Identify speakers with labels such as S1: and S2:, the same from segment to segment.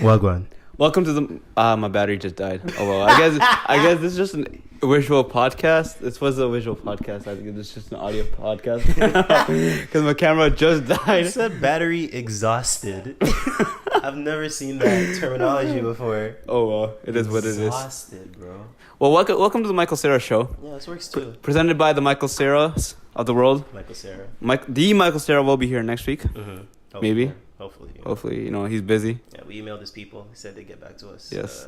S1: Wagwan.
S2: Welcome to the. My battery just died. Oh well, I guess this is just a visual podcast. This was a visual podcast. I think it's just an audio podcast because my camera just died.
S1: You said battery exhausted. I've never seen that terminology before.
S2: Oh well, it is what it is.
S1: Exhausted, bro.
S2: Well, welcome to the Michael Cera Show.
S1: Yeah, this works too.
S2: Presented by the Michael Ceras of the world.
S1: Michael Cera.
S2: The Michael Cera will be here next week.
S1: Mm-hmm.
S2: Maybe.
S1: Hopefully. Yeah.
S2: Hopefully, he's busy.
S1: Yeah, we emailed his people. He said they'd get back to us.
S2: Yes.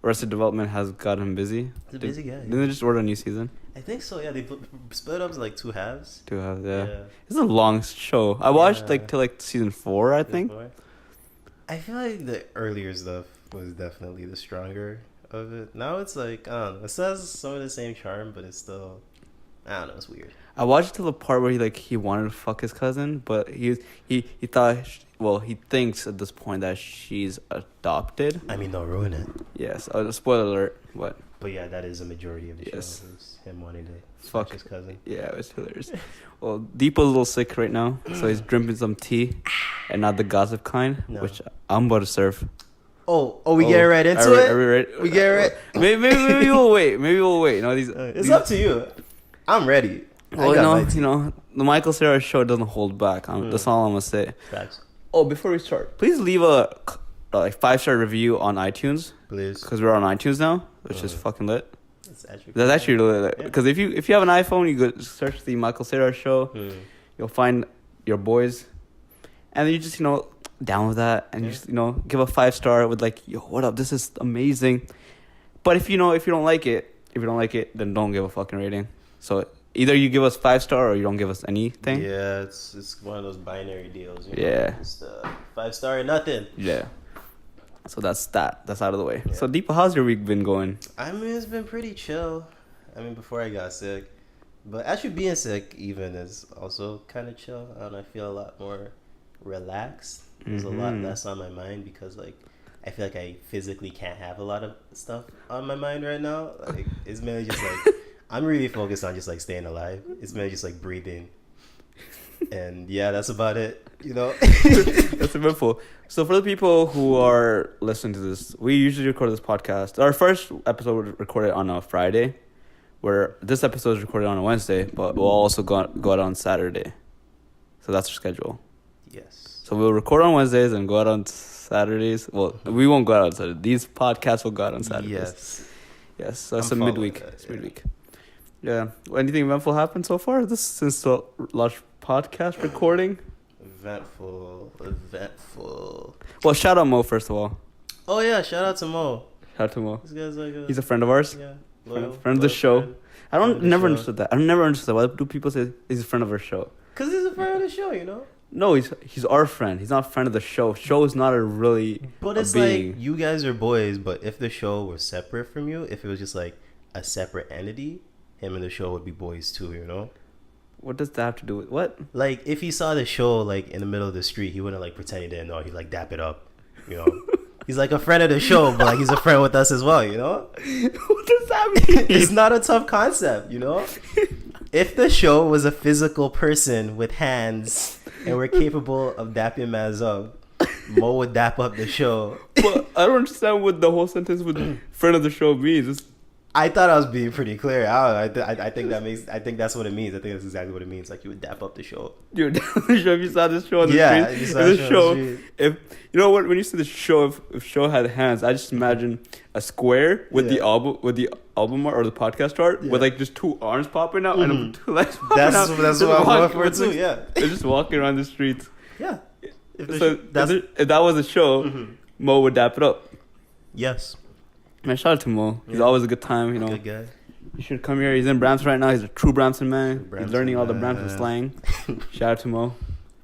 S2: Arrested Development has got him busy.
S1: He's a busy guy.
S2: Didn't they just order a new season?
S1: I think so, yeah. They split it up to like two halves.
S2: Two halves, yeah. It's a long show. I watched till season 4, I think.
S1: I feel like the earlier stuff was definitely the stronger of it. Now it's like, I don't know. It says some of the same charm, but it's still, I don't know, it's weird.
S2: I watched till the part where he wanted to fuck his cousin, but he thought, he thinks at this point that she's adopted.
S1: I mean, don't ruin it.
S2: Yes. Spoiler alert. What?
S1: But yeah, that is a majority of the show. Is him wanting to
S2: fuck
S1: his cousin.
S2: Yeah, it was hilarious. Well, Dipo's a little sick right now, so he's drinking some tea, and not the gossip kind, which I'm about to serve.
S1: Oh, we get right into it?
S2: Are we ready?
S1: We get right.
S2: Maybe we'll wait. No,
S1: it's up to you. I'm ready.
S2: Well, the Michael Cera Show doesn't hold back. That's all I'm gonna say.
S1: Facts.
S2: Oh, before we start, please leave a 5-star review on iTunes.
S1: Please.
S2: Because we're on iTunes now, which is fucking lit.
S1: That's
S2: actually really lit. Because if you have an iPhone, you go search the Michael Cera Show. You'll find your boys, and then you just download that and you just give a 5-star with yo, what up? This is amazing. But if you don't like it, then don't give a fucking rating. So either you give us 5-star or you don't give us anything.
S1: Yeah, it's one of those binary deals.
S2: Yeah.
S1: It's 5-star or nothing.
S2: Yeah. So that's out of the way. Yeah. So Dipo, how's your week been going?
S1: I mean, it's been pretty chill. I mean, before I got sick. But actually being sick even is also kind of chill. I feel a lot more relaxed. There's a lot less on my mind because I feel like I physically can't have a lot of stuff on my mind right now. It's mainly just I'm really focused on just staying alive. It's mainly just breathing. And yeah, that's about it,
S2: That's eventful. So for the people who are listening to this, we usually record this podcast. Our first episode was recorded on a Friday, where this episode is recorded on a Wednesday, but we'll also go out on Saturday. So that's our schedule.
S1: Yes.
S2: So we'll record on Wednesdays and go out on Saturdays. Well, we won't go out on Saturdays. These podcasts will go out on Saturdays. Yes. So it's midweek. It's midweek. Yeah. Anything eventful happened so far? Since the last podcast recording?
S1: Eventful.
S2: Well, shout out Mo first of all.
S1: Oh yeah, shout out to Mo.
S2: Shout out to Mo.
S1: This guy's
S2: he's a friend of ours.
S1: Yeah.
S2: Friend of the show. I never understood that. I never understood that. Why do people say he's a friend of our show?
S1: Because he's a friend of the show,
S2: No, he's our friend. He's not a friend of the show. Show is not a really.
S1: But it's you guys are boys. But if the show were separate from you, if it was just a separate entity, him and the show would be boys too.
S2: What does that have to do with what?
S1: If he saw the show in the middle of the street, he wouldn't pretend he didn't know. He'd dap it up, He's a friend of the show, but he's a friend with us as well,
S2: What does that mean?
S1: It's not a tough concept, If the show was a physical person with hands and we're capable of dapping mans up, Mo would dap up the show.
S2: Well, I don't understand what the whole sentence with friend of the show means.
S1: I thought I was being pretty clear. I think that's what it means. I think that's exactly what it means. You would dap up the show.
S2: You would dap up the show if you saw this show on the street.
S1: You saw the show.
S2: If you know what, when you see the show, if show had hands, I just imagine a square with the album art or the podcast art with just two arms popping out and two legs popping out.
S1: That's what I'm going for too. Yeah,
S2: they're just walking around the streets.
S1: Yeah.
S2: If that was a show, Mo would dap it up.
S1: Yes.
S2: Man, shout out to Mo. He's always a good time,
S1: Good guy.
S2: You should come here. He's in Brampton right now. He's a true Brampton man. He's learning all the Brampton slang. Shout out to Mo.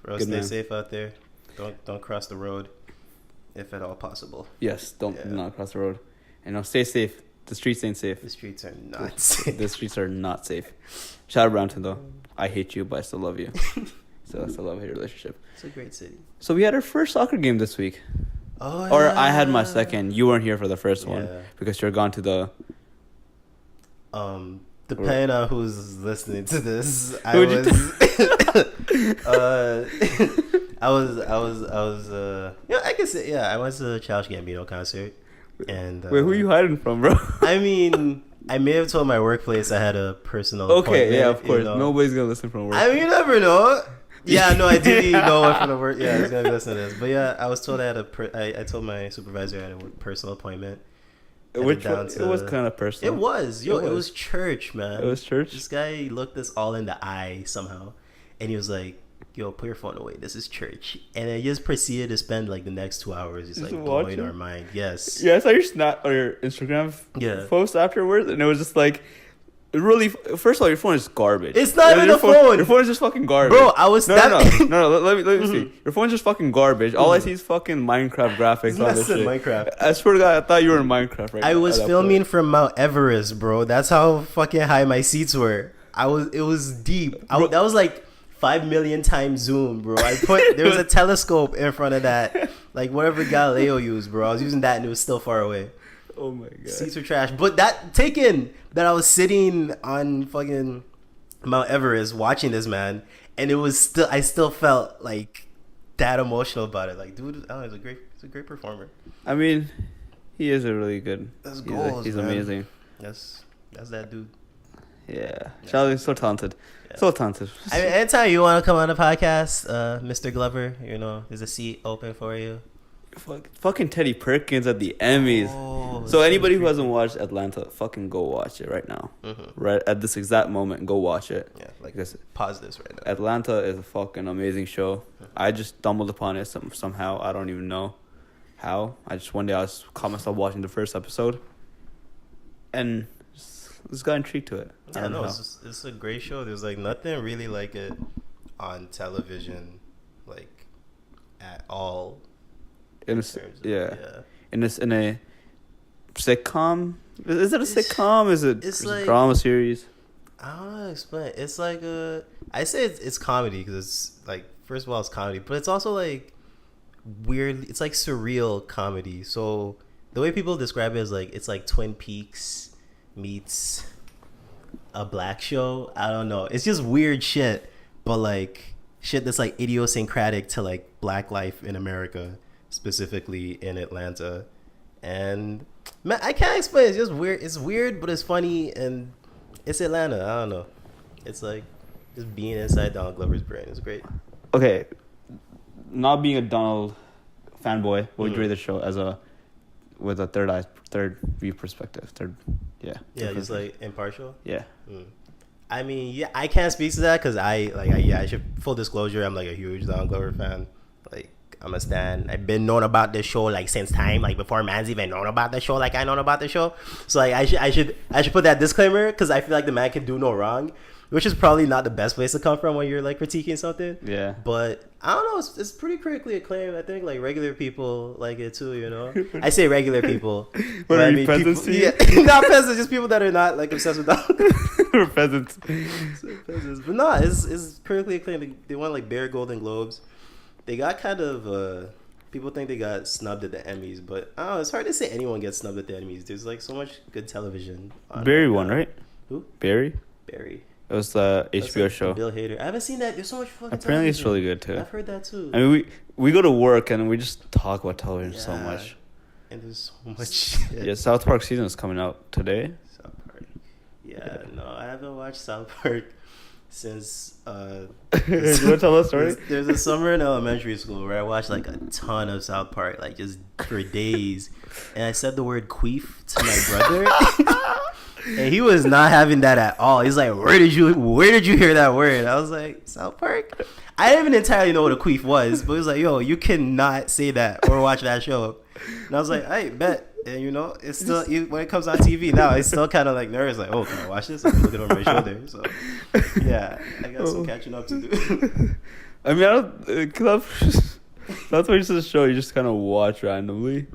S1: Bro,
S2: good
S1: stay
S2: man.
S1: Safe out there. Don't cross the road, if at all possible.
S2: Yes, do not cross the road. And stay safe. The streets ain't safe.
S1: The streets are not safe.
S2: The streets are not safe. Shout out Brampton though. I hate you, but I still love you. So I still love your relationship.
S1: It's a great city.
S2: So we had our first soccer game this week.
S1: Oh,
S2: or I had my second. You weren't here for the first one
S1: Yeah.
S2: because you're gone to the.
S1: Depending on who's listening to this, I guess I went to the Childish Gambino concert, and
S2: Wait, who are you hiding from, bro?
S1: I mean, I may have told my workplace I had a personal.
S2: Okay, yeah, of course, nobody's gonna listen from work.
S1: I mean, you never know. Yeah, no, I did know one from the work. Yeah, I was gonna listen to this, but yeah, I was told I had I told my supervisor I had a personal appointment.
S2: Which it was kind of personal.
S1: It was church, man.
S2: It was church.
S1: This guy looked us all in the eye somehow, and he was like, "Yo, put your phone away. This is church." And I just proceeded to spend like the next 2 hours just like blowing our mind. Yes.
S2: Yeah, I saw your snap or your Instagram post afterwards, and it was just like. Really, first of all, your phone is garbage.
S1: It's not even the phone.
S2: Your phone is just fucking garbage.
S1: Bro, I was
S2: no. Let me see. Your phone's just fucking garbage. All I see is fucking Minecraft graphics on this shit.
S1: Minecraft.
S2: I swear to God, I thought you were in Minecraft right now.
S1: I was filming from Mount Everest, bro. That's how fucking high my seats were. It was deep. That was like 5 million times zoom, bro. There was a telescope in front of that, like whatever Galileo used, bro. I was using that and it was still far away.
S2: Oh my God.
S1: Seats were trash. But that I was sitting on fucking Mount Everest watching this man, and I still felt like that emotional about it. Like, dude, he's a great performer.
S2: I mean, he is a really good.
S1: That's goals,
S2: he's
S1: man.
S2: Amazing.
S1: That's that dude.
S2: Yeah. Charlie's so talented. Yeah. So talented.
S1: I mean, anytime you want to come on the podcast, Mr. Glover, there's a seat open for you.
S2: Fucking Teddy Perkins at the Emmys. Oh, so anybody who hasn't watched Atlanta, fucking go watch it right now. Mm-hmm. Right at this exact moment, go watch it.
S1: Yeah, like pause this right now.
S2: Atlanta is a fucking amazing show. Mm-hmm. I just stumbled upon it somehow. I don't even know how. One day I caught myself watching the first episode, and just got intrigued to it.
S1: Yeah, no, it's a great show. There's like nothing really like it on television, like at all. In a
S2: sitcom. Is it a sitcom? Is it a drama series?
S1: I don't know how to explain. It's like I say it's comedy because it's like, first of all, it's comedy, but it's also like weird. It's like surreal comedy. So the way people describe it is like it's like Twin Peaks meets a black show. I don't know. It's just weird shit, but like shit that's like idiosyncratic to like black life in America. Specifically in Atlanta, and man, I can't explain. It's just weird. It's weird, but it's funny, and it's Atlanta. I don't know. It's like just being inside Donald Glover's brain is great.
S2: Okay, not being a Donald fanboy, what would you rate the show with a third view perspective?
S1: Just like impartial.
S2: Yeah.
S1: I mean, yeah, I can't speak to that because I should full disclosure. I'm like a huge Donald Glover fan. Like. I'm a stan. I've been known about this show like since time, like before man's even known about the show, like I known about the show. So like I should put that disclaimer because I feel like the man can do no wrong, which is probably not the best place to come from when you're like critiquing something.
S2: Yeah.
S1: But I don't know. It's pretty critically acclaimed. I think like regular people like it too. I say regular people.
S2: What are you, peasants?
S1: Not peasants, just people that are not like obsessed with dog.
S2: Or peasants.
S1: But no, it's critically acclaimed. They won like bare Golden Globes. They got kind of people think they got snubbed at the Emmys, but I don't know, it's hard to say anyone gets snubbed at the Emmys. There's like so much good television.
S2: Barry won, right?
S1: Who?
S2: Barry.
S1: It
S2: was the HBO show.
S1: Bill Hader. I haven't seen that. There's so much fucking.
S2: Apparently,
S1: television.
S2: It's really good too.
S1: I've heard that too.
S2: I mean, we go to work and we just talk about television so much.
S1: And there's so much shit.
S2: Yeah, South Park season is coming out today.
S1: South Park. Yeah, no, I haven't watched South Park since
S2: you want to tell us a story?
S1: There's a summer in elementary school where I watched like a ton of South Park, like just for days, and I said the word queef to my brother, and he was not having that at all. He's like, where did you hear that word? I was like, South Park. I didn't even entirely know what a queef was, but he was like, yo, you cannot say that or watch that show. And I was like, I bet. And it's still when it comes on TV now, it's still kind of like nervous. Like, oh, can I watch this? I'm looking over my shoulder. So, yeah, I got some catching up to do.
S2: I mean, I don't. Cause that's why it's a show you just kind of watch randomly.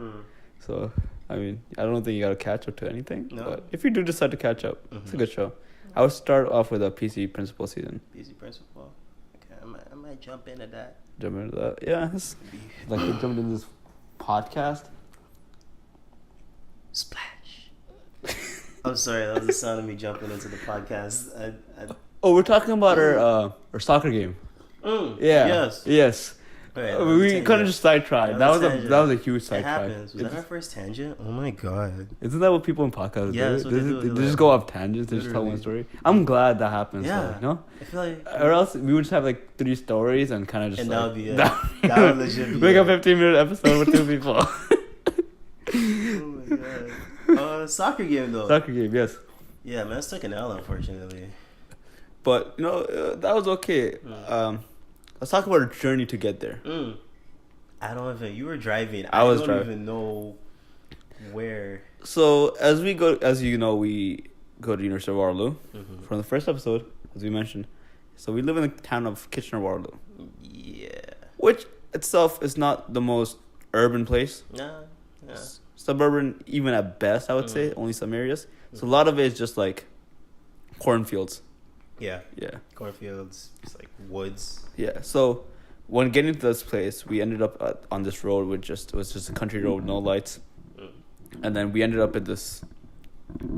S2: So, I mean, I don't think you got to catch up to anything. No. But if you do decide to catch up, it's a good show. I would start off with a PC Principal season.
S1: PC Principal. Okay, I might jump into that.
S2: Yeah, it's like we jumped into this podcast.
S1: Splash. I'm sorry, that was the sound of me jumping into the podcast.
S2: We're talking about our soccer game.
S1: Yeah.
S2: Yes.
S1: Alright,
S2: we kind of just sidetracked. That was a huge
S1: It
S2: sidetrack.
S1: happens. Was that our first tangent? Oh my god.
S2: Isn't that what people in podcasts
S1: Yeah,
S2: do?
S1: that's what they do.
S2: They just go off tangents. They just tell one story. I'm glad that happens.
S1: Yeah.
S2: Though, you know?
S1: I feel like.
S2: Or else we would just have like 3 stories and kind of just
S1: And
S2: like,
S1: that would be it. That would legit be
S2: make
S1: it.
S2: a 15-minute episode with 2 people.
S1: Oh my god. Soccer game though.
S2: Soccer game, yes.
S1: Yeah, man, it's took an L unfortunately.
S2: But you know that was okay. Let's talk about our journey to get there.
S1: I don't even. You were driving.
S2: I was
S1: don't
S2: driving.
S1: even know where.
S2: So as you know, we go to University of Waterloo from the first episode, as we mentioned. So we live in the town of Kitchener-Waterloo.
S1: Yeah.
S2: Which itself is not the most urban place.
S1: Nah.
S2: Suburban, even at best, I would say. Only some areas. So a lot of it is just like cornfields.
S1: Yeah.
S2: Yeah.
S1: Cornfields, just like woods.
S2: Yeah. So when getting to this place, we ended up on this road it was just a country road, no lights. And then we ended up at this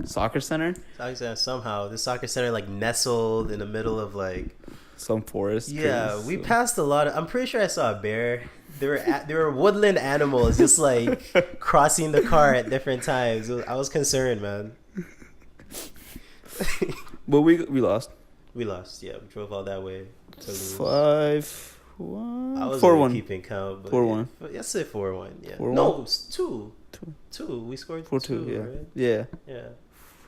S2: soccer center.
S1: Somehow this soccer center like nestled in the middle of like
S2: some forest.
S1: Yeah,
S2: trees,
S1: we passed a lot of. I'm pretty sure I saw a bear. There were woodland animals just like crossing the car at different times. I was concerned, man.
S2: But we lost.
S1: We lost. Yeah, we drove all that way to lose.
S2: 5-1.
S1: I was
S2: 4-1.
S1: keeping count.
S2: 4-1.
S1: Let's say 4-1. Yeah.
S2: 4-1?
S1: No, it's 2. We scored
S2: 4-2.
S1: 2.
S2: Yeah.
S1: Right?
S2: Yeah.
S1: Yeah.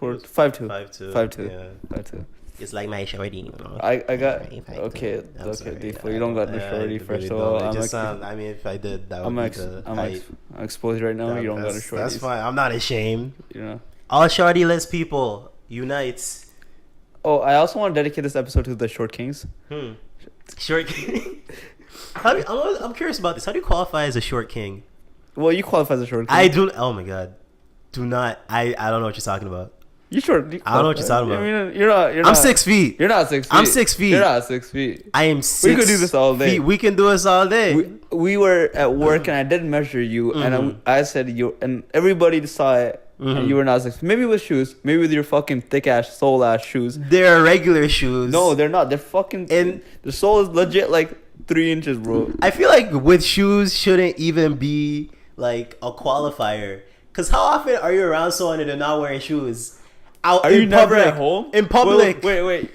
S2: 5-2.
S1: 5-2.
S2: 5-2.
S1: Yeah.
S2: 5-2.
S1: It's like my shorty. You know?
S2: I got
S1: okay.
S2: Dipo, you don't got the shorty. First of all,
S1: I mean, if I did, that would
S2: I'm exposed right now. You don't got a shorty.
S1: That's fine. I'm not ashamed.
S2: You know.
S1: All shorty-less people unite.
S2: Oh, I also want to dedicate this episode to the Short Kings.
S1: Short king. I'm curious about this. How do you qualify as a short king?
S2: Well, you qualify as a short king.
S1: I do. Oh my god. Do not. I don't know what you're talking about.
S2: You short.
S1: I don't know what you're talking about.
S2: I mean, you're not.
S1: I'm 6 feet.
S2: You're not 6 feet.
S1: I'm 6 feet.
S2: You're not 6 feet.
S1: I am 6
S2: We could do this all day.
S1: feet. We can do this all day.
S2: We were at work and I did measure you and I said you and everybody saw it and you were not 6 feet. Maybe with shoes. Maybe with your fucking thick ass sole ass shoes.
S1: They're regular shoes.
S2: No, they're not. They're fucking. And the sole is legit like 3 inches, bro.
S1: I feel like with shoes shouldn't even be like a qualifier. Cause how often are you around someone and they're not wearing shoes?
S2: Are you never at home?
S1: In public.
S2: Wait.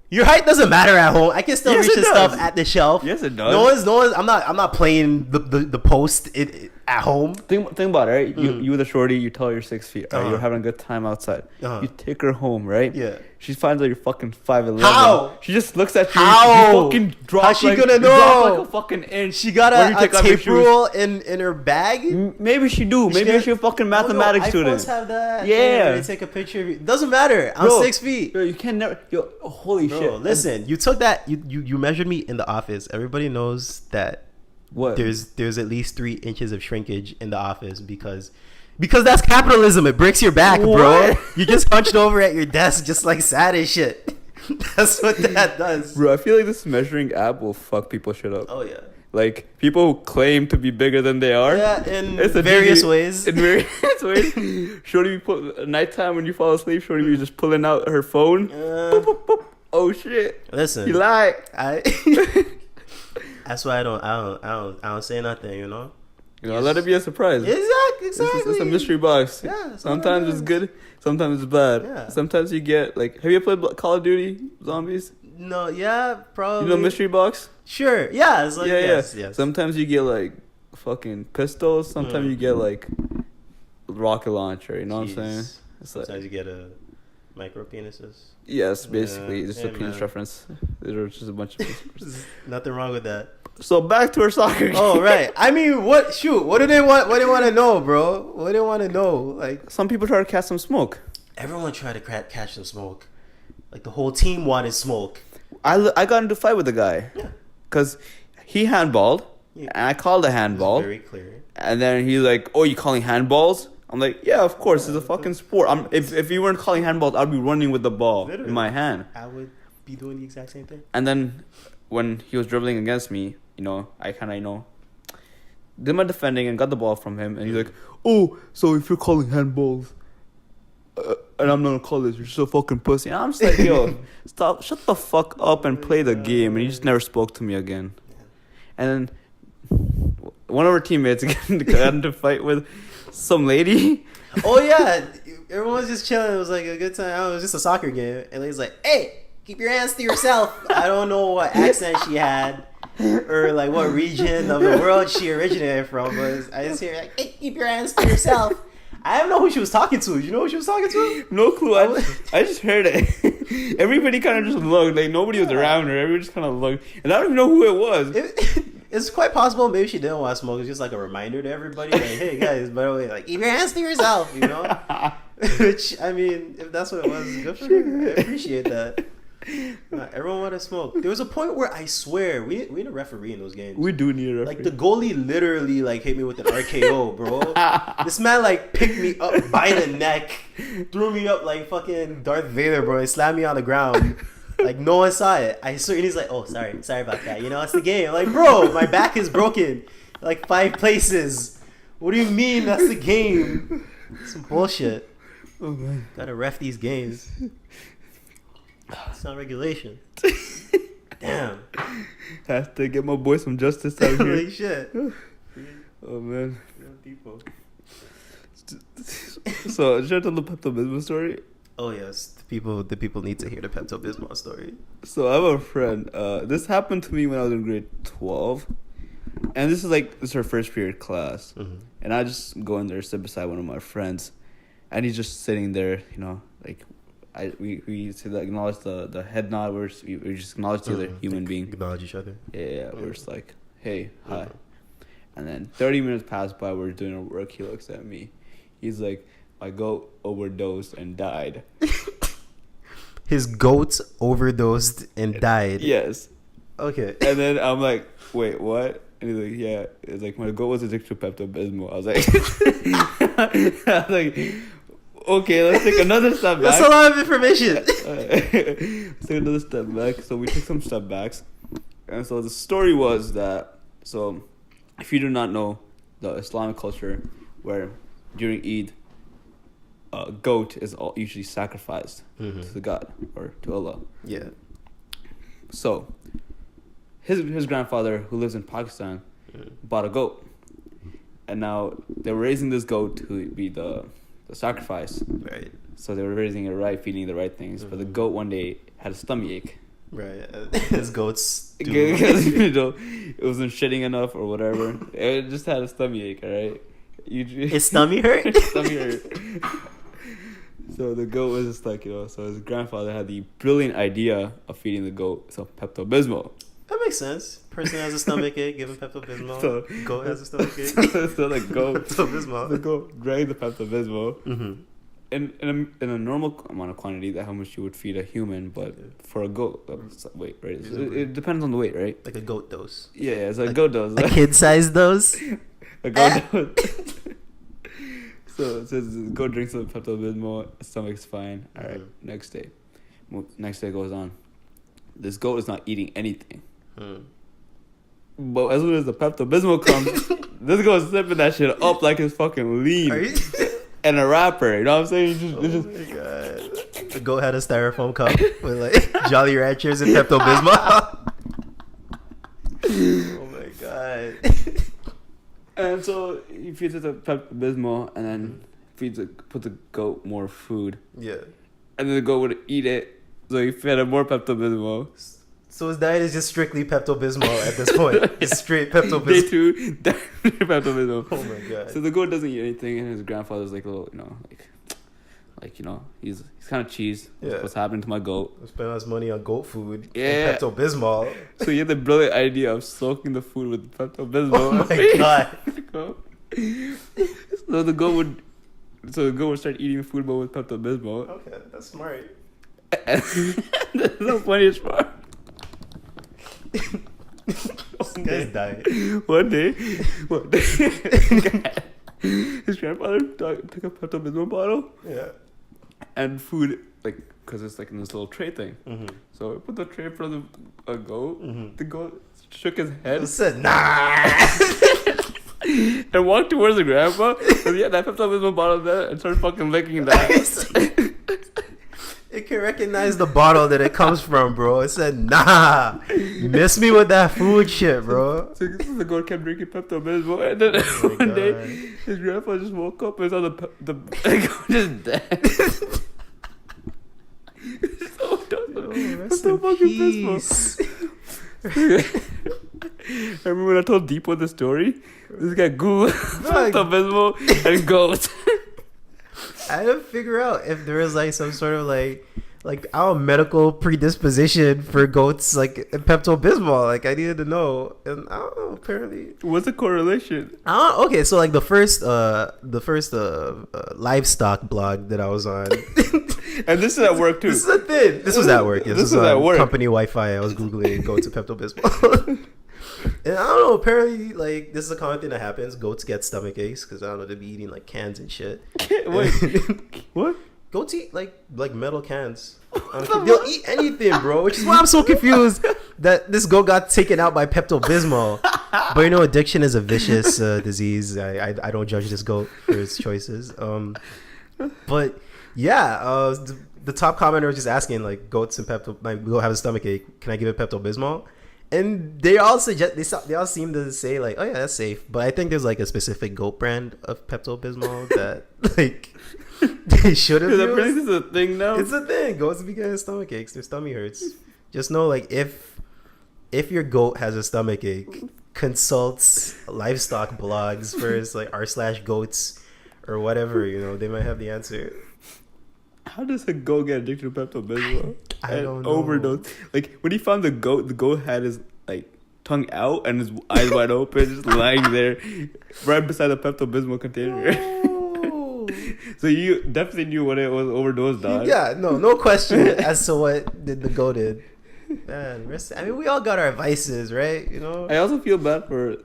S1: Your height doesn't matter at home. I can still reach the stuff at the shelf.
S2: Yes, it does.
S1: No one's. I'm not playing the post at home.
S2: Think about it, right? You with a shorty, you tell her you're 6 feet. Right? You're having a good time outside. You take her home, right?
S1: Yeah.
S2: She finds out you're fucking 5'11".
S1: How?
S2: She just looks at you.
S1: How?
S2: You fucking drop.
S1: How's she
S2: like,
S1: gonna
S2: you
S1: know?
S2: drop like a fucking inch.
S1: She got a tape rule in her bag.
S2: Maybe she do. Maybe she's a fucking mathematics student.
S1: iPhones have that.
S2: Yeah.
S1: They take a picture of you. Doesn't matter. I'm 6 feet.
S2: Bro, you can never. Yo, holy
S1: Bro,
S2: shit.
S1: listen, you took that. You measured me in the office. Everybody knows that.
S2: What?
S1: There's at least 3 inches of shrinkage in the office because that's capitalism. It breaks your back, bro. You just hunched over at your desk just like sad as shit. That's what that does.
S2: Bro, I feel like this measuring app will fuck people shit up.
S1: Oh yeah.
S2: Like people who claim to be bigger than they are.
S1: Yeah, in various ways.
S2: In various ways. Shorty be put at nighttime when you fall asleep. Shorty be just pulling out her phone. Boop, boop, boop. Oh shit.
S1: Listen.
S2: You lie.
S1: That's why I don't say nothing, you know?
S2: You know, let it be a surprise.
S1: Exactly.
S2: It's a mystery box.
S1: Yeah.
S2: Sometimes it's good, sometimes it's bad.
S1: Yeah.
S2: Sometimes you get like, have you ever played Call of Duty Zombies?
S1: No, yeah, probably.
S2: You know mystery box?
S1: Sure. Yeah, it's like yes.
S2: Sometimes you get like fucking pistols, sometimes you get like rocket launcher, you know what I'm saying? It's
S1: sometimes
S2: like,
S1: you get a micro penises.
S2: Yes, basically, just a penis
S1: man.
S2: reference. There's just a bunch of penis.
S1: Nothing wrong with that.
S2: So back to our soccer game.
S1: Oh right. I mean, what do they want? What do they want to know, bro? What do they want to know? Like
S2: some people try to catch some smoke.
S1: Everyone tried to catch some smoke. Like the whole team wanted smoke.
S2: I got into a fight with the guy.
S1: Yeah.
S2: Cause he handballed, and I called a handball.
S1: Very clear.
S2: And then he's like, "Oh, you calling handballs?" I'm like, "Yeah, of course. It's a fucking sport. If you weren't calling handballs, I'd be running with the ball in my hand.
S1: I would be doing the exact same thing."
S2: And then when he was dribbling against me, you know, I kind of, did my defending and got the ball from him. And he's like, "Oh, so if you're calling handballs, and I'm not gonna call this, you're just a fucking pussy." And I'm just like, "Yo, shut the fuck up and play the game." And he just never spoke to me again. And then one of our teammates got into a fight with some lady.
S1: Oh yeah, everyone was just chilling. It was like a good time. It was just a soccer game, and he's like, "Hey, keep your hands to yourself." I don't know what accent she had or like what region of the world she originated from, but I just hear like, "Hey, keep your hands to yourself." I don't know who she was talking to. You know who she was talking to?
S2: No clue. I just heard it. Everybody kind of just looked. Like, nobody was around her. Everybody just kind of looked. And I don't even know who it was.
S1: It's quite possible maybe she didn't want to smoke. It's just like a reminder to everybody. Like, hey, guys, by the way, like, keep your hands to yourself, you know? Which, I mean, if that's what it was, good for her. I appreciate that. Everyone wanted to smoke. There was a point where I swear we need a referee in those games.
S2: We do need a referee.
S1: Like the goalie literally like hit me with an RKO, bro. This man like picked me up by the neck, threw me up like fucking Darth Vader, bro. He slammed me on the ground. Like no one saw it. I swear, and he's like, "Oh, sorry about that. You know, it's the game." I'm like, bro, my back is broken, like 5 places. What do you mean that's the game? Some bullshit.
S2: Oh man,
S1: gotta ref these games. It's not regulation. Damn.
S2: Have to get my boy some justice out here.
S1: Holy shit.
S2: Oh man.
S1: Dipo.
S2: So, should I tell the Pepto Bismol story?
S1: Oh yes, the people need to hear the Pepto Bismol story.
S2: So I have a friend. This happened to me when I was in grade 12, and this is her first period class, and I just go in there, sit beside one of my friends, and he's just sitting there, you know, like. We used to acknowledge the head nod. We just acknowledge the other human being.
S1: Acknowledge each other.
S2: Yeah. We're just like, hey, hi. And then 30 minutes pass by. We're doing our work. He looks at me. He's like, my goat overdosed and died.
S1: His goat overdosed and died.
S2: Yes.
S1: Okay.
S2: And then I'm like, wait, what? And he's like, yeah. It's like, my goat was addicted to Pepto Bismol. I was like, okay, let's take another step back.
S1: That's a lot of information.
S2: Let's take another step back. So we took some step backs. And so the story was that, so if you do not know the Islamic culture, where during Eid, a goat is usually sacrificed to the God or to Allah.
S1: Yeah.
S2: So his grandfather, who lives in Pakistan, bought a goat. And now they're raising this goat to be the sacrifice.
S1: Right.
S2: So they were raising it right, feeding it the right things. But the goat one day had a stomach ache.
S1: Right. His goats
S2: Because, you know, it wasn't shitting enough or whatever. It just had a stomach ache, alright?
S1: His stomach hurt?
S2: His stomach hurt. So the goat was just like, you know, so his grandfather had the brilliant idea of feeding the goat some Pepto Bismol.
S1: That makes sense. Person has a stomach ache, give him Pepto Bismol.
S2: So,
S1: goat has a stomach ache.
S2: So the goat,
S1: Pepto Bismol.
S2: the goat drank the Pepto Bismol. In a normal amount of quantity, that how much you would feed a human, but for a goat, weight, right? It depends on the weight, right?
S1: Like a goat dose.
S2: Yeah, it's like a goat dose.
S1: A kid-sized dose?
S2: A goat dose. So it says go drink some Pepto Bismol, stomach's fine. All right, next day goes on. This goat is not eating anything. But as soon as the Pepto Bismol comes, this goat is sipping that shit up like it's fucking lean. And a rapper, you know what I'm saying?
S1: My god. The goat had a styrofoam cup with like Jolly Ranchers and Pepto Bismol. Oh my god.
S2: And so he feeds it the Pepto Bismol and then put the goat more food.
S1: Yeah.
S2: And then the goat would eat it, so he fed him more Pepto Bismol.
S1: So his diet is just strictly Pepto Bismol at this point. It's straight Pepto Bismol.
S2: Day 2, Pepto Bismol.
S1: Oh my god.
S2: So the goat doesn't eat anything, and his grandfather's like a little, you know, like you know, he's kind of cheesed.
S1: Yeah.
S2: What's happening to my goat?
S1: Spend all his money on goat food.
S2: Yeah.
S1: And Pepto Bismol.
S2: So he had the brilliant idea of soaking the food with Pepto Bismol.
S1: Oh my god.
S2: So the goat would start eating the food, but with Pepto Bismol.
S1: Okay, that's smart.
S2: That's the funniest part.
S1: This guy's dying.
S2: One day, his grandfather took a Pepto Bismol bottle,
S1: Yeah.
S2: and food, like, because it's like in this little tray thing. So I put the tray in front of a goat. The goat shook his head.
S1: It said, nah.
S2: And walked towards the grandpa. And yeah, that Pepto Bismol bottle there and started fucking licking that.
S1: It fucking recognize the bottle that it comes from, bro. It said, nah, miss me with that food shit, bro.
S2: So the goat kept drinking Pepto Bismol, and then one day his grandpa just woke up and saw the goat just dead.
S1: Rest in peace.
S2: I remember when I told Dipo the story. This guy Googled Pepto Bismol and goat.
S1: I had to figure out if there was like some sort of like our medical predisposition for goats like Pepto Bismol. Like I needed to know, and I don't know. Apparently,
S2: What's the correlation?
S1: okay, so like the first livestock blog that I was on.
S2: And this is at work too.
S1: This is a thing. This was at work. Yeah,
S2: this was at work.
S1: Company Wi-Fi. I was googling goats and Pepto Bismol. And I don't know. Apparently, like this is a common thing that happens. Goats get stomach aches because I don't know, they be eating like cans and shit.
S2: Wait, what?
S1: Goats eat like metal cans. They'll eat anything, bro. Which is why I'm so confused that this goat got taken out by Pepto Bismol. But you know, addiction is a vicious disease. I don't judge this goat for his choices. But yeah, the top commenter was just asking like goats and Pepto. Like we go have a stomach ache. Can I give it Pepto Bismol? And they all suggest they all seem to say like, oh yeah, that's safe. But I think there's like a specific goat brand of Pepto Bismol that like they should have.
S2: This is a thing now.
S1: It's a thing. Goats be getting stomach aches. Their stomach hurts. Just know like if your goat has a stomach ache, consult livestock blogs first, like r/goats or whatever. You know they might have the answer.
S2: How does a goat get addicted to Pepto Bismol?
S1: I don't know.
S2: Overdose. Like when he found the goat had his like tongue out and his eyes wide open, just lying there, right beside the Pepto Bismol container.
S1: Oh.
S2: So you definitely knew when it was overdosed, dog.
S1: Yeah, no question as to what the goat did. Man, I mean, we all got our vices, right? You know.
S2: I also feel bad for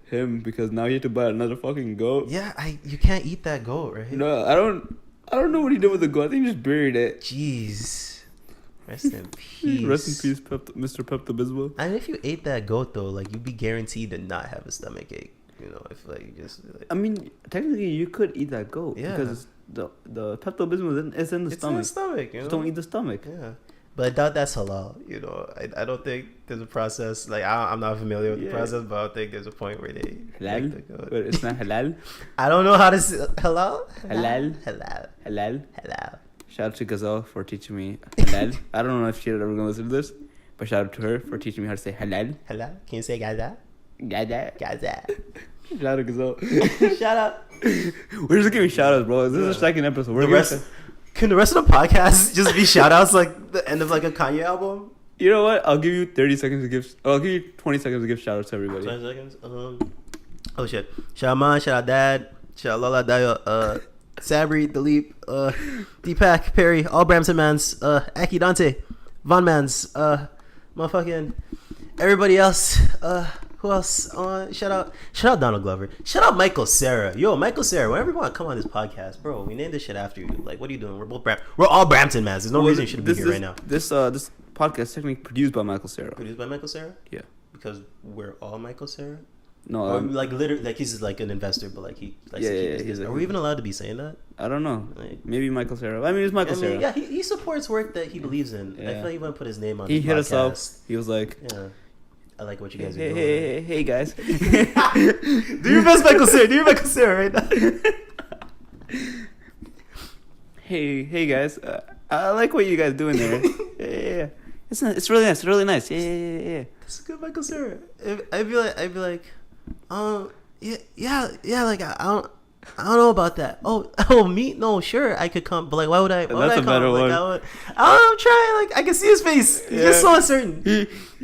S2: him because now he had to buy another fucking goat.
S1: Yeah, you can't eat that goat, right?
S2: No, I don't know what he did with the goat. I think he just buried it.
S1: Jeez. Rest in peace.
S2: Rest in peace, Mr. Pepto Bismol.
S1: And if you ate that goat though, like you'd be guaranteed to not have a stomach ache. You know, if like you just. Like,
S2: I mean, technically, you could eat that goat because the Pepto Bismol is in the
S1: it's
S2: stomach.
S1: in the stomach. You know?
S2: Just don't eat the stomach.
S1: Yeah, but I doubt that's halal. You know, I don't think there's a process. Like I'm not familiar with the process, but I don't think there's a point where they
S2: halal.
S1: Make the goat.
S2: But it's not halal.
S1: I don't know how to say halal.
S2: Halal.
S1: Halal.
S2: Shout out to Gazelle for teaching me halal. I don't know if she's ever gonna listen to this, but shout out to her for teaching me how to say halal.
S1: Halal. Can you say Gaza?
S2: Gaza. Shout out to Gazelle.
S1: Shout out.
S2: We're just giving shout outs, bro. This is the second episode.
S1: Can the rest of the podcast just be shout outs like the end of like a Kanye album?
S2: You know what? I'll give you 30 seconds to give. I'll give you 20 seconds to give shout outs to everybody.
S1: 20 seconds? Oh shit. Shout out Mom, shout out Dad, shout out Lola, Dayo, Sabri, Dilip, Deepak, Perry, all Brampton Mans, Aki Dante, Von Mans, motherfucking everybody else. Who else? Shout out Donald Glover. Shout out Michael Cera. Yo, Michael Cera. Whenever you want to come on this podcast, bro, we named this shit after you. Like, what are you doing? We're all Brampton Mans. There's no reason you should be here right now.
S2: This podcast is technically produced by Michael Cera.
S1: Produced by Michael Cera?
S2: Yeah.
S1: Because we're all Michael Cera?
S2: No,
S1: or like literally, like he's like an investor, but like he likes to keep his business. Are we even allowed to be saying that?
S2: I don't know.
S1: Like,
S2: maybe Michael Cera. I mean, it's Michael Cera.
S1: Yeah, he supports work that he believes in.
S2: Yeah.
S1: I feel like he want to put his name on.
S2: He
S1: the
S2: hit
S1: podcast.
S2: us up. He was like,
S1: "Yeah, I like what you guys are
S2: hey,
S1: doing."
S2: Hey, guys.
S1: Do your best, Michael Cera. Do your Michael Cera right now.
S2: Hey, guys. I like what you guys doing there. Yeah. It's really nice. Really nice. Yeah.
S1: That's a good Michael Cera. I'd be like, yeah. Like I don't know about that. Oh, me? No, sure, I could come, but like, why would I? Why would I come?
S2: Better one.
S1: Like, I'm trying. Like, I can see his face. He's just so uncertain.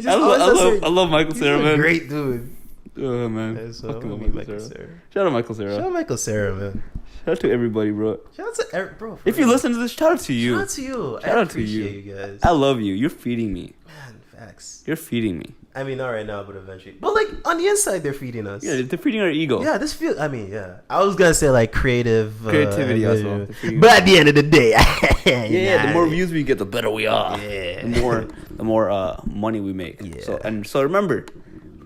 S2: I love Michael Cera, man.
S1: Great dude.
S2: Oh man,
S1: Fucking Michael Cera.
S2: Shout out Michael Cera.
S1: Shout out Michael Cera, man.
S2: Shout out to everybody, bro.
S1: Shout out to Eric, bro.
S2: If you listen to this, shout out to you.
S1: Shout out to you.
S2: Shout out to you.
S1: You guys.
S2: I love you. You're feeding me.
S1: Man, facts.
S2: You're feeding me.
S1: I mean, not right now, but eventually. But like on the inside, they're feeding us.
S2: Yeah, they're feeding our ego.
S1: Yeah, yeah. I was gonna say like creativity
S2: as well.
S1: But at the end of the day,
S2: the more views we get, the better we are.
S1: Yeah.
S2: The more money we make.
S1: Yeah.
S2: So remember,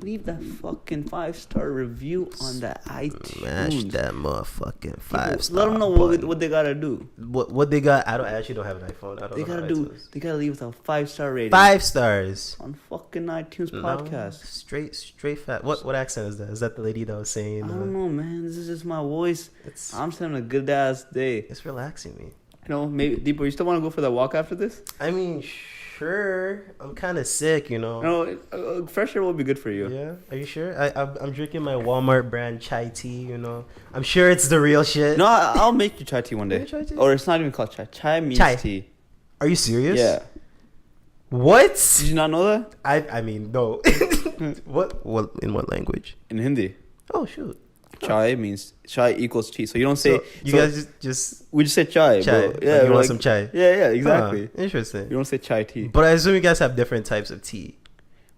S2: we leave that fucking 5-star review on the iTunes.
S1: Smash that motherfucking 5-star.
S2: Let them know what they gotta do.
S1: What they got? I actually don't have an iPhone. I don't
S2: They
S1: know
S2: gotta do.
S1: iTunes.
S2: They gotta leave with a 5-star rating.
S1: 5 stars
S2: on fucking iTunes
S1: No,
S2: podcast.
S1: straight fat. What accent is that? Is that the lady that was saying?
S2: I don't know, man. This is just my voice.
S1: It's
S2: I'm just having a good ass day.
S1: it's relaxing me.
S2: You know, maybe Dipo, you still want to go for that walk after this?
S1: I mean, sure. I'm kind of sick, you know.
S2: No, fresh air will be good for you.
S1: Yeah, are you sure? I'm drinking my Walmart brand chai tea. You know, I'm sure it's the real shit.
S2: No, I'll make you chai tea one day.
S1: Chai tea?
S2: Or it's not even called chai. Chai means
S1: Chai.
S2: tea.
S1: Are you serious?
S2: Yeah.
S1: What?
S2: Did you not know that?
S1: I mean no. What in what language?
S2: In Hindi,
S1: Oh shoot.
S2: chai means chai equals tea. So you don't say
S1: So you guys just
S2: we just say chai,
S1: chai.
S2: bro.
S1: Like
S2: Yeah,
S1: you want
S2: like,
S1: some chai?
S2: Yeah, exactly.
S1: Huh, interesting.
S2: You don't say chai tea.
S1: But I assume you guys have different types of tea.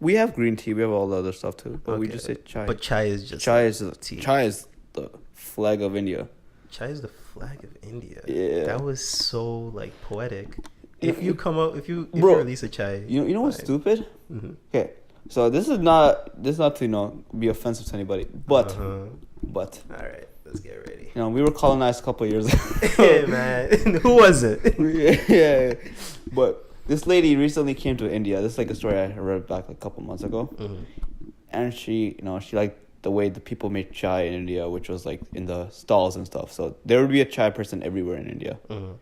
S2: We have green tea. We have all the other stuff too. But we
S1: Okay.
S2: just say chai.
S1: But chai is just
S2: chai is the
S1: tea.
S2: chai is the flag of India.
S1: Chai is the flag of India.
S2: Yeah.
S1: That was so like poetic.
S2: Yeah.
S1: If you come up, if you
S2: Bro,
S1: release a chai,
S2: You know what's
S1: fine.
S2: stupid?
S1: Mhm.
S2: Okay, so this is not to be offensive to anybody, but
S1: Uh-huh.
S2: but
S1: All right, let's get ready.
S2: we were colonized a couple of years ago.
S1: Hey man, who was it?
S2: yeah, but this lady recently came to India. This is like a story I read back like a couple months ago,
S1: Mhm.
S2: and she liked the way the people made chai in India, which was like in the stalls and stuff. So there would be a chai person everywhere in India,
S1: Mhm.